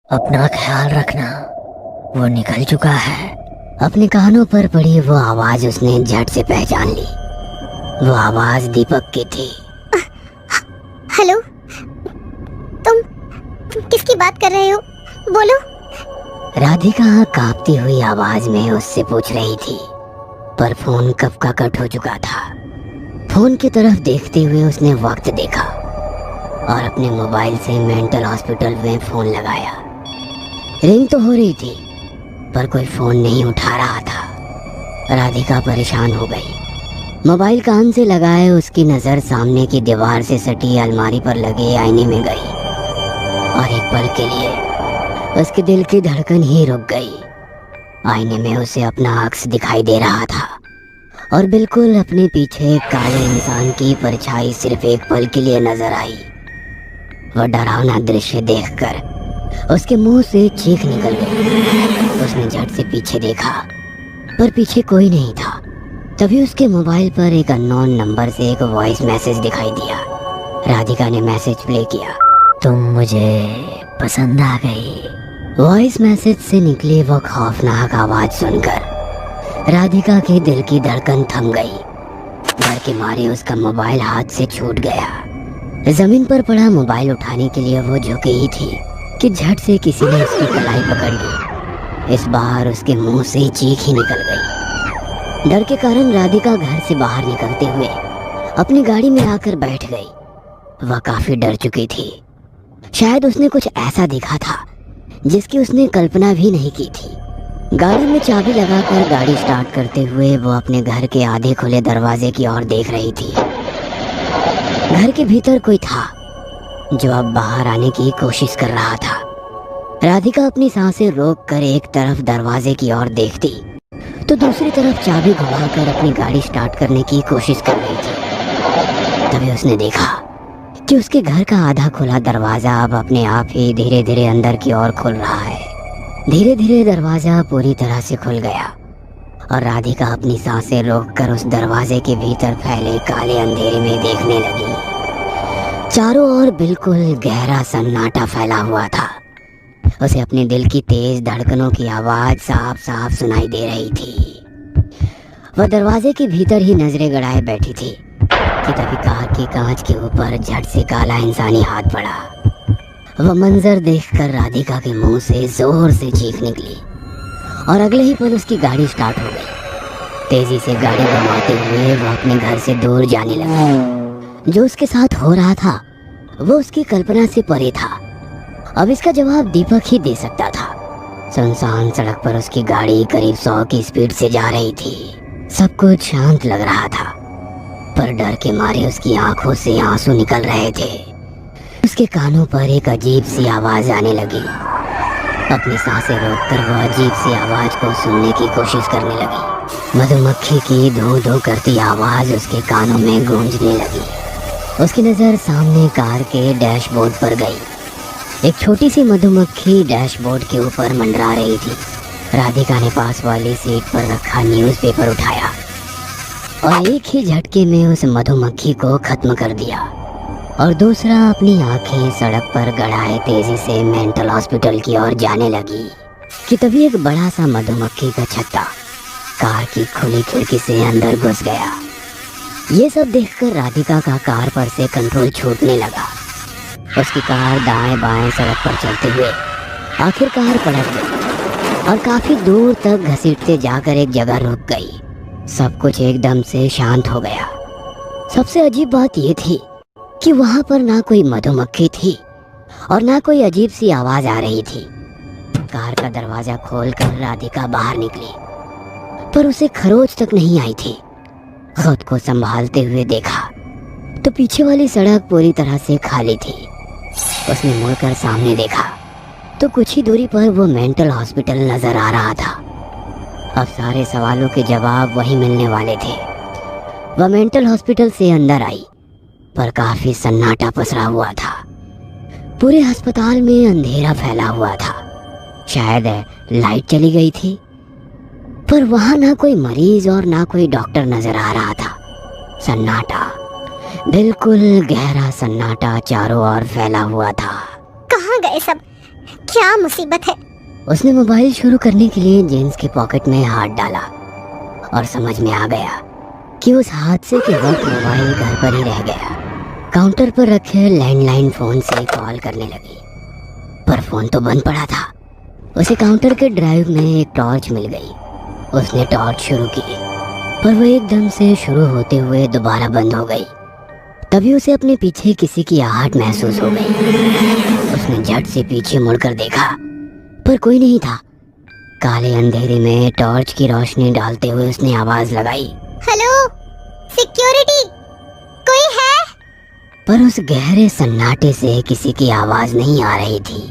अपना ख्याल रखना, वो निकल चुका है। अपने कानों पर पड़ी वो आवाज उसने झट से पहचान ली। वो आवाज दीपक की थी। हेलो, तुम किसकी बात कर रहे हो? बोलो। राधिका कांपती हुई आवाज में उससे पूछ रही थी, पर फोन कब का कट हो चुका था। फोन की तरफ देखते हुए उसने वक्त देखा और अपने मोबाइल से मेंटल हॉस्पिटल में फोन लगाया। रिंग तो हो रही थी, पर कोई फोन नहीं उठा रहा था। राधिका परेशान हो गई। मोबाइल कान से लगाए उसकी नजर सामने की दीवार से सटी अलमारी पर लगे आईने में गई और एक पल के लिए उसके दिल की धड़कन ही रुक गई। आईने में उसे अपना अक्स दिखाई दे रहा था और बिल्कुल अपने पीछे काले इंसान की परछाई सिर्फ एक पल के लिए नजर आई। वह डरावना दृश्य देखकर उसके मुंह से चीख निकल गई। उसने झट से पीछे देखा, पर पीछे कोई नहीं था। तभी उसके मोबाइल पर एक अननोन नंबर से एक वॉइस मैसेज दिखाई दिया। राधिका ने मैसेज प्ले किया। तुम मुझे पसंद आ गई। वॉइस मैसेज से निकली वो खौफनाक आवाज सुनकर राधिका के दिल की धड़कन थम गई। डर के मारे उसका मोबाइल हाथ से छूट गया। जमीन पर पड़ा मोबाइल उठाने के लिए वो झुकी ही थी कि झट से किसी ने उसकी कलाई पकड़ ली। इस बार उसके मुंह से चीख ही निकल गई। डर के कारण राधिका घर से बाहर निकलते हुए अपनी गाड़ी में आकर बैठ गई। वह काफी डर चुकी थी। शायद उसने कुछ ऐसा देखा था जिसकी उसने कल्पना भी नहीं की थी। गाड़ी में चाबी लगाकर गाड़ी स्टार्ट करते हुए वो अपने घर के आधे खुले दरवाजे की ओर देख रही थी। घर के भीतर कोई था जो अब बाहर आने की कोशिश कर रहा था। राधिका अपनी सांसें रोककर एक तरफ दरवाजे की ओर देखती तो दूसरी तरफ चाबी घुमाकर अपनी गाड़ी स्टार्ट करने की कोशिश कर रही थी। तभी उसने देखा कि उसके घर का आधा खुला दरवाजा अब अपने आप ही धीरे धीरे अंदर की ओर खुल रहा है। धीरे धीरे दरवाजा पूरी तरह से खुल गया और राधिका अपनी सांसें रोककर उस दरवाजे के भीतर फैले काले अंधेरे में देखने लगी। चारों ओर बिल्कुल गहरा सन्नाटा फैला हुआ था। उसे अपने दिल की तेज धड़कनों की आवाज साफ साफ सुनाई दे रही थी। वह दरवाजे के भीतर ही नजरें गड़ाए बैठी थी कि तभी कार के कांच के ऊपर झट से काला इंसानी हाथ पड़ा। वह मंजर देखकर राधिका के मुंह से जोर से चीख निकली और अगले ही पल उसकी गाड़ी स्टार्ट हो गई। तेजी से गाड़ी घुमाते हुए वह अपने घर से दूर जाने लगा। जो उसके साथ हो रहा था वो उसकी कल्पना से परे था। अब इसका जवाब दीपक ही दे सकता था। सुनसान सड़क पर उसकी गाड़ी करीब 100 की स्पीड से जा रही थी। सब कुछ शांत लग रहा था, पर डर के मारे उसकी आंखों से आंसू निकल रहे थे। उसके कानों पर एक अजीब सी आवाज आने लगी। अपनी सांसें रोककर वह अजीब सी आवाज को सुनने की कोशिश करने लगी। मधुमक्खी की धो धो करती आवाज उसके कानों में गूंजने लगी। उसकी नजर सामने कार के डैशबोर्ड पर गई। एक छोटी सी मधुमक्खी डैशबोर्ड के ऊपर मंडरा रही थी। राधिका ने पास वाली सीट पर रखा न्यूज़पेपर उठाया और एक ही झटके में उस मधुमक्खी को खत्म कर दिया और दूसरा अपनी आंखें सड़क पर गड़ाए तेजी से मेंटल हॉस्पिटल की ओर जाने लगी कि तभी एक बड़ा सा मधुमक्खी का छत्ता कार की खुली खिड़की से अंदर घुस गया। ये सब देखकर राधिका का कार पर से कंट्रोल छूटने लगा। उसकी कार दाएं बाएं सड़क पर चलते हुए आखिरकार पलट गई और काफी दूर तक घसीटते जाकर एक जगह रुक गई। सब कुछ एकदम से शांत हो गया। सबसे अजीब बात यह थी कि वहां पर ना कोई मधुमक्खी थी और ना कोई अजीब सी आवाज आ रही थी। कार का दरवाजा खोलकर राधिका बाहर निकली, पर उसे खरोच तक नहीं आई थी। खुद को संभालते हुए देखा तो पीछे वाली सड़क पूरी तरह से खाली थी। उसने मुड़कर सामने देखा तो कुछ ही दूरी पर वो मेंटल हॉस्पिटल नजर आ रहा था। अब सारे सवालों के जवाब वही मिलने वाले थे। वह मेंटल हॉस्पिटल से अंदर आई, पर काफी सन्नाटा पसरा हुआ था। पूरे अस्पताल में अंधेरा फैला हुआ था। शायद लाइट चली गई थी, पर वहां ना कोई मरीज और ना कोई डॉक्टर नजर आ रहा था। सन्नाटा, बिल्कुल गहरा सन्नाटा चारों ओर फैला हुआ था। कहाँ गए सब? क्या मुसीबत है। उसने मोबाइल शुरू करने के लिए जींस के पॉकेट में हाथ डाला और समझ में आ गया कि उस हादसे के वक्त मोबाइल घर पर ही रह गया। काउंटर पर रखे लैंडलाइन फोन से कॉल करने लगी, पर फोन तो बंद पड़ा था। उसे काउंटर के ड्राइव में एक टॉर्च मिल गई। उसने टॉर्च शुरू की, पर वो एकदम से शुरू होते हुए दोबारा बंद हो गई। तभी उसे अपने पीछे किसी की आहट महसूस हो गई। उसने झट से पीछे मुड़कर देखा, पर कोई नहीं था। काले अंधेरे में टॉर्च की रोशनी डालते हुए उसने आवाज लगाई, हेलो सिक्योरिटी, कोई है? पर उस गहरे सन्नाटे से किसी की आवाज नहीं आ रही थी।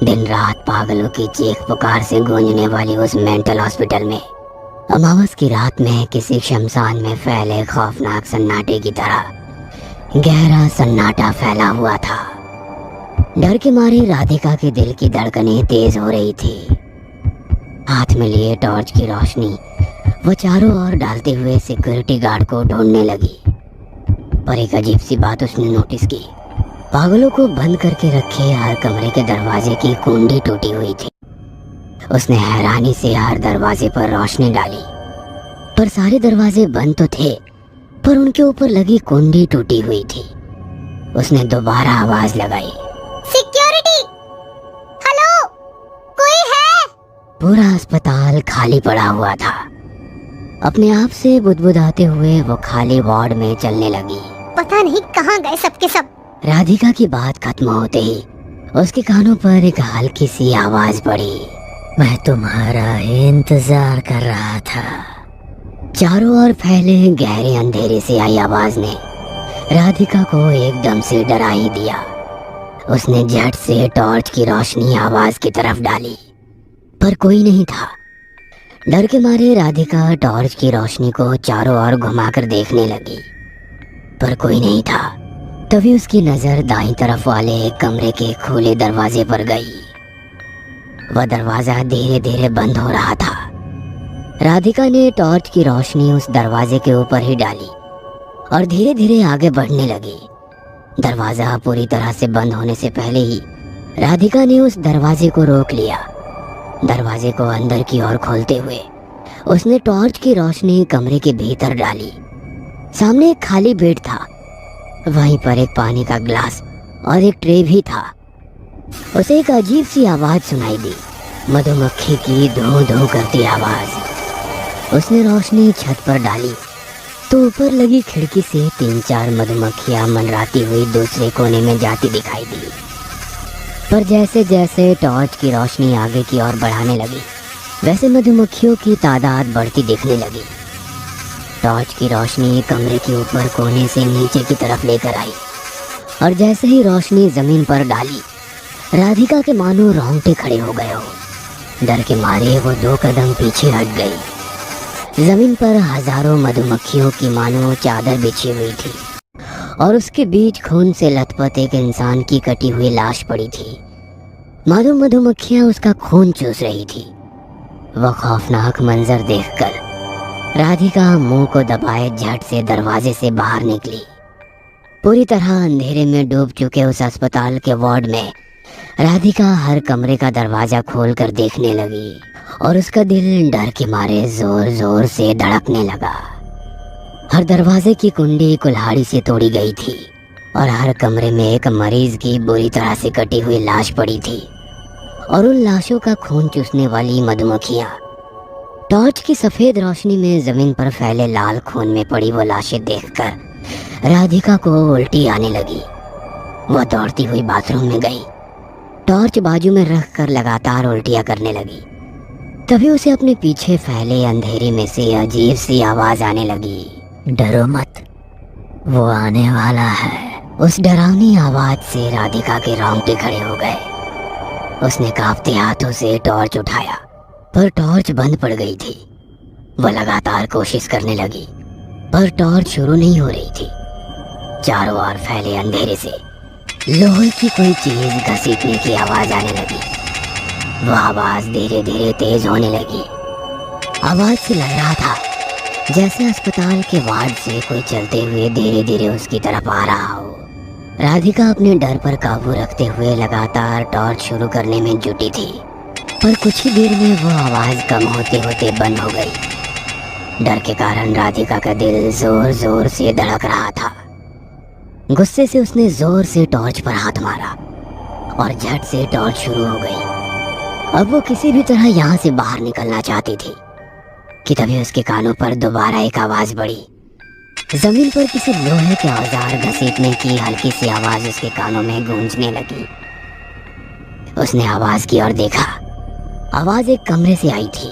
दिन रात पागलों की चीख पुकार से गूंजने वाली उस मेंटल हॉस्पिटल में अमावस की रात में किसी शमशान में फैले खौफनाक सन्नाटे की तरह गहरा सन्नाटा फैला हुआ था। डर के मारे राधिका के दिल की धड़कनें तेज हो रही थी। हाथ में लिए टॉर्च की रोशनी वो चारों ओर डालते हुए सिक्योरिटी गार्ड को ढूंढने लगी, पर एक अजीब सी बात उसने नोटिस की। पागलों को बंद करके रखे हर कमरे के दरवाजे की कुंडी टूटी हुई थी। उसने हैरानी से हर दरवाजे पर रोशनी डाली, पर सारे दरवाजे बंद तो थे, पर उनके ऊपर लगी कुंडी टूटी हुई थी। उसने दोबारा आवाज लगाई, सिक्योरिटी, हेलो, कोई है? पूरा अस्पताल खाली पड़ा हुआ था। अपने आप से बुदबुदाते हुए वो खाली वार्ड में चलने लगी। पता नहीं कहाँ गए सबके सब। राधिका की बात खत्म होते ही उसके कानों पर एक हल्की सी आवाज पड़ी, मैं तुम्हारा इंतजार कर रहा था। चारों ओर फैले गहरे अंधेरे से आई आवाज ने राधिका को एकदम से डरा ही दिया। उसने झट से टॉर्च की रोशनी आवाज की तरफ डाली, पर कोई नहीं था। डर के मारे राधिका टॉर्च की रोशनी को चारों ओर घुमाकर देखने लगी, पर कोई नहीं था। तभी उसकी नजर दाईं तरफ वाले एक कमरे के खुले दरवाजे पर गई। वह दरवाजा धीरे धीरे बंद हो रहा था। राधिका ने टॉर्च की रोशनी उस दरवाजे के ऊपर ही डाली और धीरे धीरे आगे बढ़ने लगी। दरवाजा पूरी तरह से बंद होने से पहले ही राधिका ने उस दरवाजे को रोक लिया। दरवाजे को अंदर की ओर खोलते हुए उसने टॉर्च की रोशनी कमरे के भीतर डाली। सामने एक खाली बेड था, वहीं पर एक पानी का ग्लास और एक ट्रे भी था। उसे एक अजीब सी आवाज सुनाई दी, मधुमक्खी की धो धो करती आवाज। उसने रोशनी छत पर डाली तो ऊपर लगी खिड़की से 3-4 मधुमक्खियां मंडराती हुई दूसरे कोने में जाती दिखाई दी। पर जैसे जैसे टॉर्च की रोशनी आगे की ओर बढ़ाने लगी, वैसे मधुमक्खियों की तादाद बढ़ती दिखने लगी। टॉर्च की रोशनी कमरे के ऊपर कोने से नीचे की तरफ लेकर आई और जैसे ही रोशनी जमीन पर डाली, राधिका के मानो रोंगटे खड़े हो गए हो। डर के मारे वो 2 कदम पीछे हट गई। जमीन पर हजारों मधुमक्खियों की मानो चादर बिछी हुई थी और उसके बीच खून से लथपथ एक इंसान की कटी हुई लाश पड़ी थी। मानो मधुमक्खियां उसका खून चूस रही थी। वह खौफनाक मंजर देखकर राधिका मुंह को दबाए झट से दरवाजे से बाहर निकली। पूरी तरह अंधेरे में डूब चुके उस अस्पताल के वार्ड में राधिका हर कमरे का दरवाजा खोलकर देखने लगी और उसका दिल डर के मारे जोर जोर से धड़कने लगा। हर दरवाजे की कुंडी कुल्हाड़ी से तोड़ी गई थी और हर कमरे में एक मरीज की बुरी तरह से कटी हुई लाश पड़ी थी और उन लाशों का खून चूसने वाली मधुमक्खियां टॉर्च की सफेद रोशनी में जमीन पर फैले लाल खून में पड़ी वो लाशें देखकर राधिका को उल्टी आने लगी। वह दौड़ती हुई बाथरूम में गई, टॉर्च बाजू में रखकर लगातार उल्टियां करने लगी। तभी उसे अपने पीछे फैले अंधेरे में से अजीब सी आवाज आने लगी, डरो मत, वो आने वाला है। उस डरावनी आवाज से राधिका के रोंगटे खड़े हो गए। उसने कांपते हाथों से टॉर्च उठाया, पर टॉर्च बंद पड़ गई थी। वह लगातार कोशिश करने लगी, पर टॉर्च शुरू नहीं हो रही थी। चारों ओर फैले अंधेरे से लोहे की कोई चीज घसीटने की आवाज आने लगी। वह आवाज धीरे धीरे तेज होने लगी। आवाज से लग रहा था जैसे अस्पताल के वार्ड से कोई चलते हुए धीरे धीरे उसकी तरफ आ रहा हो। राधिका अपने डर पर काबू रखते हुए लगातार टॉर्च शुरू करने में जुटी थी, पर कुछ ही देर में वो आवाज कम होते होते बंद हो गई। डर के कारण राधिका का दिल जोर जोर से धड़क रहा था। गुस्से से उसने जोर से टॉर्च पर हाथ मारा और झट से टॉर्च शुरू हो गई। अब वो किसी भी तरह यहाँ से बाहर निकलना चाहती थी कि तभी उसके कानों पर दोबारा एक आवाज बढ़ी। जमीन पर किसी लोहे के औजार घसीटने की हल्की सी आवाज उसके कानों में गूंजने लगी। उसने आवाज की ओर देखा। आवाज एक कमरे से आई थी।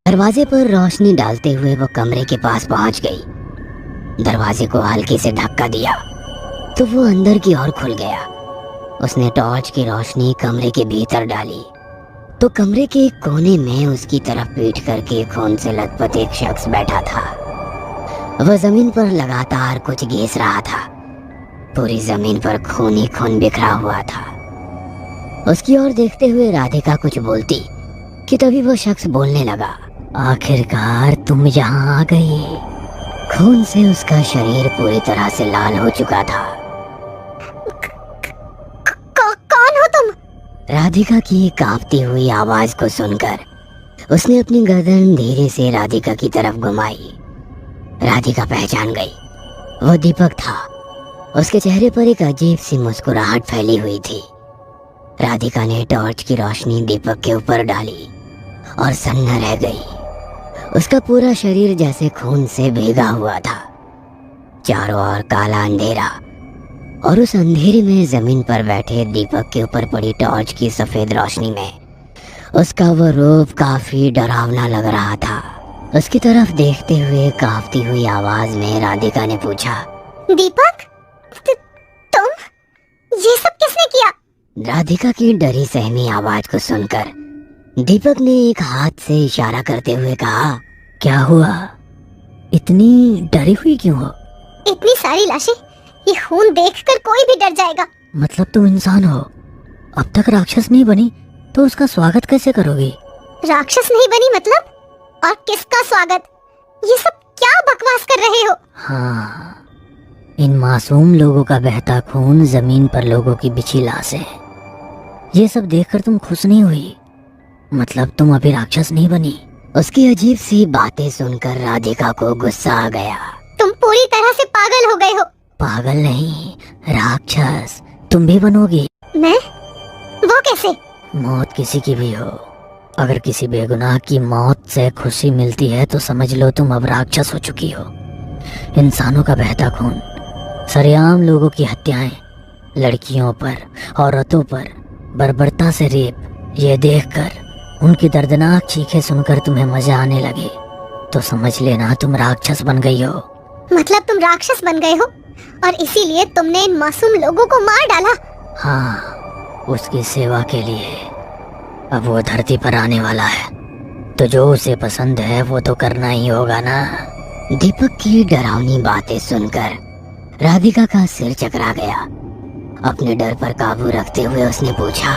दरवाजे पर रोशनी डालते हुए वो कमरे के पास पहुंच गई। दरवाजे को हल्के से धक्का दिया तो वो अंदर की ओर खुल गया। उसने टॉर्च की रोशनी कमरे के भीतर डाली तो कमरे के एक कोने में उसकी तरफ पीठ करके खून से लथपथ एक शख्स बैठा था। वह जमीन पर लगातार कुछ घिस रहा था। पूरी जमीन पर खून ही खून बिखरा हुआ था। उसकी ओर देखते हुए राधिका कुछ बोलती कि तभी वो शख्स बोलने लगा, आखिरकार तुम यहाँ आ गई। खून से उसका शरीर पूरी तरह से लाल हो चुका था। कौन हो तुम? राधिका की कांपती हुई आवाज को सुनकर उसने अपनी गर्दन धीरे से राधिका की तरफ घुमाई। राधिका पहचान गई, वो दीपक था। उसके चेहरे पर एक अजीब सी मुस्कुराहट फैली हुई थी। राधिका ने टॉर्च की रोशनी दीपक के ऊपर डाली और सन्ना रह गई। उसका पूरा शरीर जैसे खून से भीगा हुआ था। चारों ओर काला अंधेरा और उस अंधेरे में जमीन पर बैठे दीपक के ऊपर पड़ी टॉर्च की सफेद रोशनी में उसका वो रूप काफी डरावना लग रहा था। उसकी तरफ देखते हुए कांपती हुई आवाज में राधिका ने पूछा, दीपक, तुम? ये सब किसने किया? राधिका की डरी सहमी आवाज को सुनकर दीपक ने एक हाथ से इशारा करते हुए कहा, क्या हुआ? इतनी डरी हुई क्यों हो? इतनी सारी लाशें, ये खून देखकर कोई भी डर जाएगा। मतलब तुम इंसान हो, अब तक राक्षस नहीं बनी तो उसका स्वागत कैसे करोगी? राक्षस नहीं बनी मतलब? और किसका स्वागत? ये सब क्या बकवास कर रहे हो? हाँ, इन मासूम लोगों का बहता खून, जमीन पर लोगों की बिछी लाशें, ये सब देखकर तुम खुश नहीं हुई? मतलब तुम अभी राक्षस नहीं बनी? उसकी अजीब सी बातें सुनकर राधिका को गुस्सा आ गया। तुम पूरी तरह से पागल हो गए हो। पागल नहीं, राक्षस तुम भी बनोगी। मैं? वो कैसे? मौत किसी की भी हो, अगर किसी बेगुनाह की मौत से खुशी मिलती है तो समझ लो तुम अब राक्षस हो चुकी हो। इंसानों का बहता खून, सरेआम लोगों की हत्याएं, लड़कियों पर, औरतों पर बर्बरता से रेप, ये देखकर उनकी दर्दनाक चीखें सुनकर तुम्हें मजा आने लगे तो समझ लेना तुम राक्षस बन गई हो। मतलब तुम राक्षस बन गए हो और इसीलिए तुमने इन मासूम लोगों को मार डाला? हाँ, उसकी सेवा के लिए। अब वो धरती पर आने वाला है तो जो उसे पसंद है वो तो करना ही होगा ना। दीपक की डरावनी बातें सुनकर राधिका का सिर चकरा गया। अपने डर पर काबू रखते हुए उसने पूछा,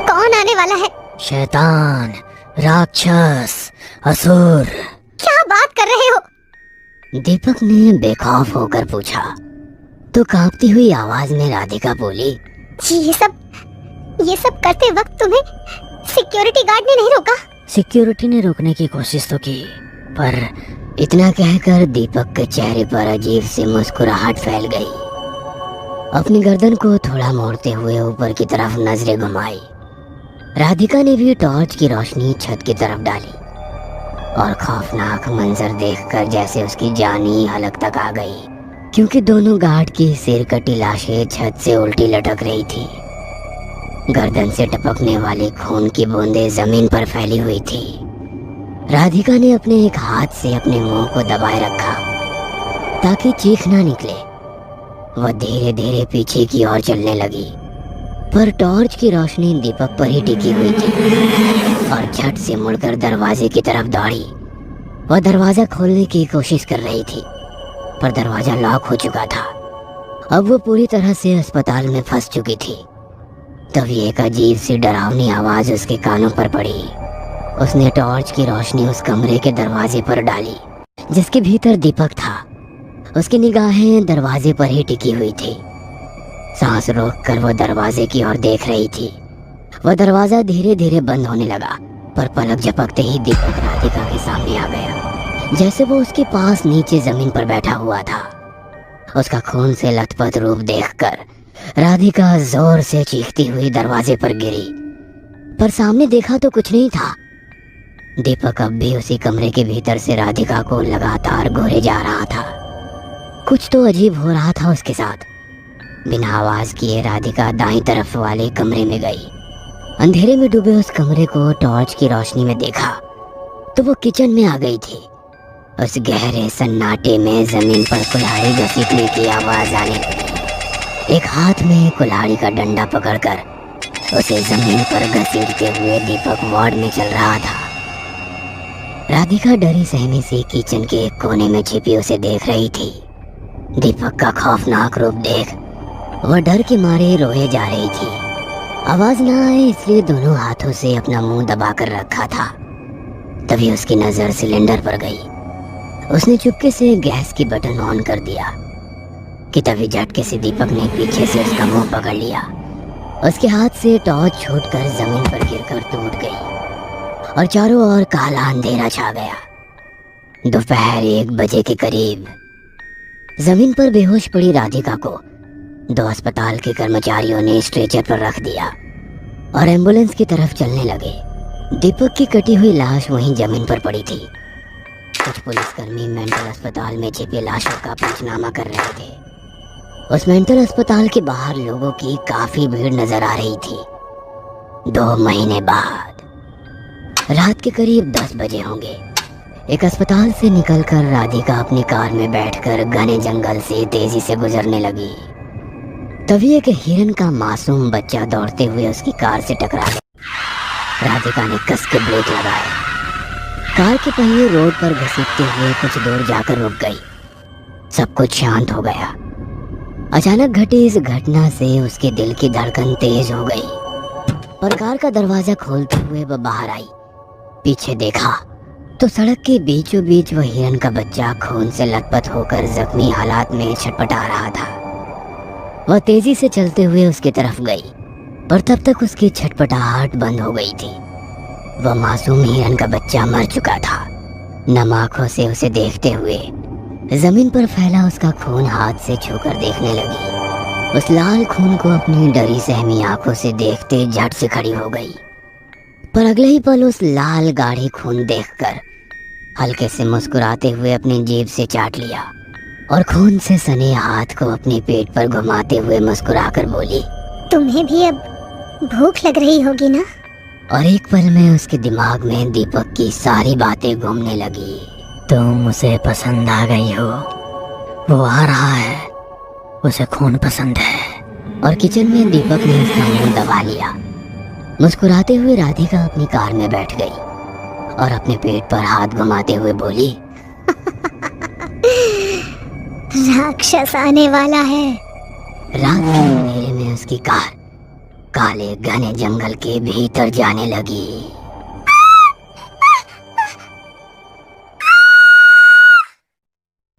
कौन आने वाला है? शैतान, राक्षस, असुर। क्या बात कर रहे हो? दीपक ने बेखौफ होकर पूछा तो कांपती हुई आवाज में राधिका बोली, ये सब करते वक्त तुम्हें सिक्योरिटी गार्ड ने नहीं रोका? सिक्योरिटी ने रोकने की कोशिश तो की, पर इतना कहकर दीपक के चेहरे पर अजीब सी मुस्कुराहट फैल गई। अपनी गर्दन को थोड़ा मोड़ते हुए ऊपर की तरफ नजरें घुमाई। राधिका ने भी टॉर्च की रोशनी छत की तरफ डाली और खौफनाक मंजर देखकर जैसे उसकी जान ही हलक तक आ गई, क्योंकि दोनों गार्ड की सिर कटी लाशें छत से उल्टी लटक रही थी। गर्दन से टपकने वाली खून की बूंदें जमीन पर फैली हुई थी। राधिका ने अपने एक हाथ से अपने मुंह को दबाए रखा ताकि चीख ना निकले। वह धीरे धीरे पीछे की ओर चलने लगी, पर टॉर्च की रोशनी दीपक पर ही टिकी हुई थी और झट से मुड़कर दरवाजे की तरफ दौड़ी। वह दरवाजा खोलने की कोशिश कर रही थी, पर दरवाजा लॉक हो चुका था। अब वो पूरी तरह से अस्पताल में फंस चुकी थी। तभी एक अजीब सी डरावनी आवाज उसके कानों पर पड़ी। उसने टॉर्च की रोशनी उस कमरे के दरवाजे पर डाली जिसके भीतर दीपक था। उसकी निगाहें दरवाजे पर ही टिकी हुई थी। सांस रोककर वो दरवाजे की ओर देख रही थी। वह दरवाजा धीरे धीरे बंद होने लगा, पर पलक झपकते ही दीपक राधिका के सामने आ गया, जैसे वो उसके पास नीचे जमीन पर बैठा हुआ था। उसका खून से लथपथ रूप देखकर राधिका जोर से चीखती हुई दरवाजे पर गिरी, पर सामने देखा तो कुछ नहीं था। दीपक अब भी उसी कमरे के भीतर से राधिका को लगातार घूरे जा रहा था। कुछ तो अजीब हो रहा था उसके साथ। बिना आवाज किए राधिका दाईं तरफ वाले कमरे में गई। अंधेरे में डूबे उस कमरे को टॉर्च की रोशनी में देखा तो वो किचन में आ गई थी। उस गहरे सन्नाटे में जमीन पर कुल्हाड़ी घसीटने की आवाज आने लगी। एक हाथ में कुल्हाड़ी का डंडा पकड़कर उसे जमीन पर घसीटते हुए दीपक वार्ड में चल रहा था। राधिका डरी सहमी सी किचन के एक कोने में छिपी उसे देख रही थी। दीपक का खौफनाक रूप देख वह डर के मारे रोए जा रही थी। आवाज ना आए इसलिए दोनों हाथों से अपना मुंह दबाकर रखा था। तभी उसकी नजर सिलेंडर पर गई। उसने चुपके से गैस की बटन ऑन कर दिया कि तभी झटके से दीपक ने पीछे से उसका मुंह पकड़ लिया। उसके हाथ से टॉर्च छूटकर जमीन पर गिरकर टूट गई और चारों ओर काला अंधेरा छा गया। दोपहर 1 बजे के करीब जमीन पर बेहोश पड़ी राधिका को 2 अस्पताल के कर्मचारियों ने स्ट्रेचर पर रख दिया और एम्बुलेंस की तरफ चलने लगे। दीपक की कटी हुई लाश वहीं जमीन पर पड़ी थी। कुछ पुलिसकर्मी मेंटल अस्पताल में छिपी लाशों का पंचनामा कर रहे थे। उस मेंटल अस्पताल के बाहर लोगों की काफी भीड़ नजर आ रही थी। 2 महीने बाद रात के करीब 10 बजे होंगे। एक अस्पताल से निकलकर राधिका अपनी कार में बैठकर घने जंगल से तेजी से गुजरने लगी। तभी एक हिरन का मासूम बच्चा दौड़ते हुए उसकी कार से टकरा गया। राधिका ने कस के ब्रेक लगाए। कार के पहिए रोड पर घसीटते हुए कुछ दूर जाकर रुक गई। सब कुछ शांत हो गया। अचानक घटी इस घटना से उसके दिल की धड़कन तेज हो गई और कार का दरवाजा खोलते हुए वह बाहर आई। पीछे देखा तो सड़क के बीचों बीच वह हिरन का बच्चा खून से लथपथ होकर जख्मी हालात में छटपटा रहा था। वह तेजी से चलते हुए उसकी तरफ गई, पर तब तक उसकी छटपटाहट बंद हो गई थी। वह मासूम हिरन का बच्चा मर चुका था। नम आंखों से उसे देखते हुए जमीन पर फैला उसका खून हाथ से छूकर देखने लगी। उस लाल खून को अपनी डरी सहमी आंखों से देखते झट से खड़ी हो गई, पर अगले ही पल उस लाल गाढ़े खून देखकर हल्के से मुस्कुराते हुए अपनी जीभ से चाट लिया और खून से सने हाथ को अपने पेट पर घुमाते हुए मुस्कुराकर बोली, तुम्हें भी अब भूख लग रही होगी ना? और एक पल में उसके दिमाग में दीपक की सारी बातें घूमने लगी। तुम उसे पसंद आ गई हो, वो आ रहा है, उसे खून पसंद है। और किचन में दीपक ने उसका मुंह दबा लिया। मुस्कुराते हुए राधिका अपनी कार में बैठ गई और अपने पेट पर हाथ घुमाते हुए बोली, राक्षस आने वाला है। रात के अंधेरे में उसकी कार काले घने जंगल के भीतर जाने लगी।